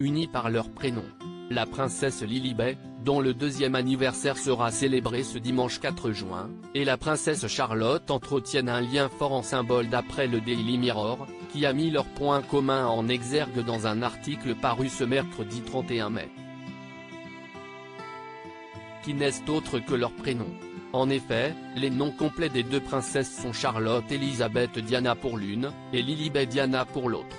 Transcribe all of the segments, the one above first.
unis par leur prénom. La princesse Lilibet, dont le deuxième anniversaire sera célébré ce dimanche 4 juin, et la princesse Charlotte entretiennent un lien fort en symbole d'après le Daily Mirror, qui a mis leurs points communs en exergue dans un article paru ce mercredi 31 mai. Qui n'est autre que leur prénom. En effet, les noms complets des deux princesses sont Charlotte Elisabeth Diana pour l'une, et Lilibet Diana pour l'autre.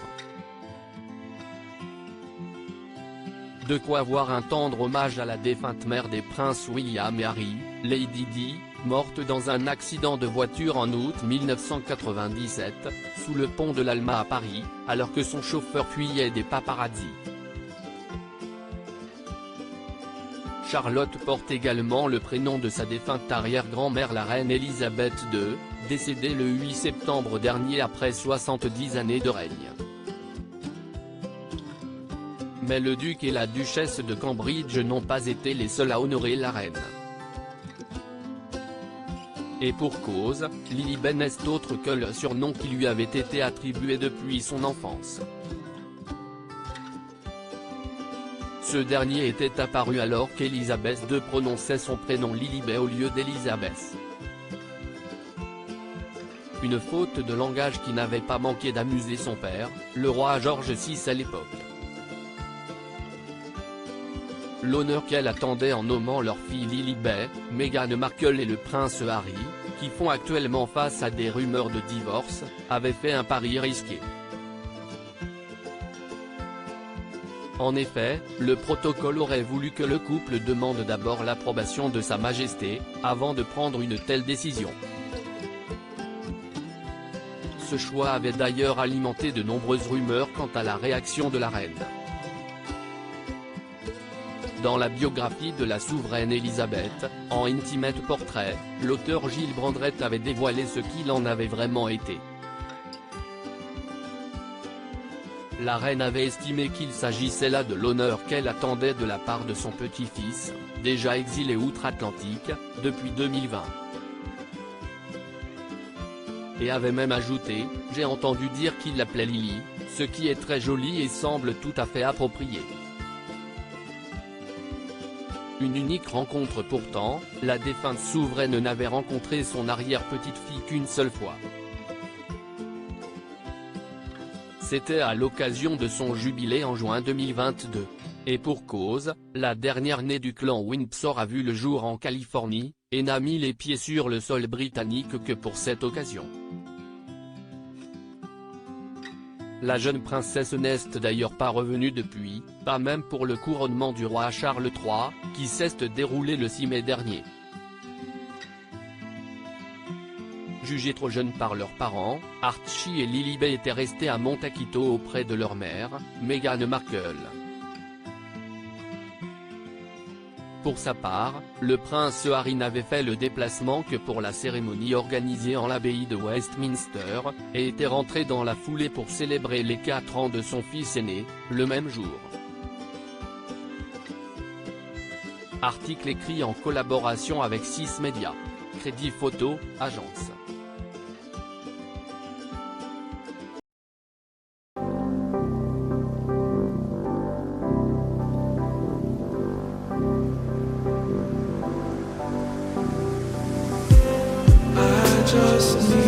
De quoi voir un tendre hommage à la défunte mère des princes William et Harry, Lady Di, morte dans un accident de voiture en août 1997, sous le pont de l'Alma à Paris, alors que son chauffeur fuyait des paparazzis. Charlotte porte également le prénom de sa défunte arrière-grand-mère la reine Elisabeth II, décédée le 8 septembre dernier après 70 années de règne. Mais le duc et la duchesse de Cambridge n'ont pas été les seuls à honorer la reine. Et pour cause, Lilibet n'est autre que le surnom qui lui avait été attribué depuis son enfance. Ce dernier était apparu alors qu'Elisabeth II prononçait son prénom Lilibet au lieu d'Elisabeth. Une faute de langage qui n'avait pas manqué d'amuser son père, le roi George VI à l'époque. L'honneur qu'elle attendait en nommant leur fille Lilibet, Meghan Markle et le prince Harry, qui font actuellement face à des rumeurs de divorce, avait fait un pari risqué. En effet, le protocole aurait voulu que le couple demande d'abord l'approbation de Sa Majesté, avant de prendre une telle décision. Ce choix avait d'ailleurs alimenté de nombreuses rumeurs quant à la réaction de la reine. Dans la biographie de la souveraine Elisabeth, en Intimate Portrait, l'auteur Gilles Brandrett avait dévoilé ce qu'il en avait vraiment été. La reine avait estimé qu'il s'agissait là de l'honneur qu'elle attendait de la part de son petit-fils, déjà exilé outre-Atlantique, depuis 2020. Et avait même ajouté « J'ai entendu dire qu'il l'appelait Lily, ce qui est très joli et semble tout à fait approprié ». Une unique rencontre pourtant, la défunte souveraine n'avait rencontré son arrière-petite-fille qu'une seule fois. C'était à l'occasion de son jubilé en juin 2022. Et pour cause, la dernière née du clan Windsor a vu le jour en Californie, et n'a mis les pieds sur le sol britannique que pour cette occasion. La jeune princesse n'est d'ailleurs pas revenue depuis, pas même pour le couronnement du roi Charles III, qui s'est déroulé le 6 mai dernier. Jugés trop jeunes par leurs parents, Archie et Lilibet étaient restés à Montecito auprès de leur mère, Meghan Markle. Pour sa part, le prince Harry n'avait fait le déplacement que pour la cérémonie organisée en l'abbaye de Westminster, et était rentré dans la foulée pour célébrer les 4 ans de son fils aîné, le même jour. Article écrit en collaboration avec 6 médias. Crédit photo, agence. Just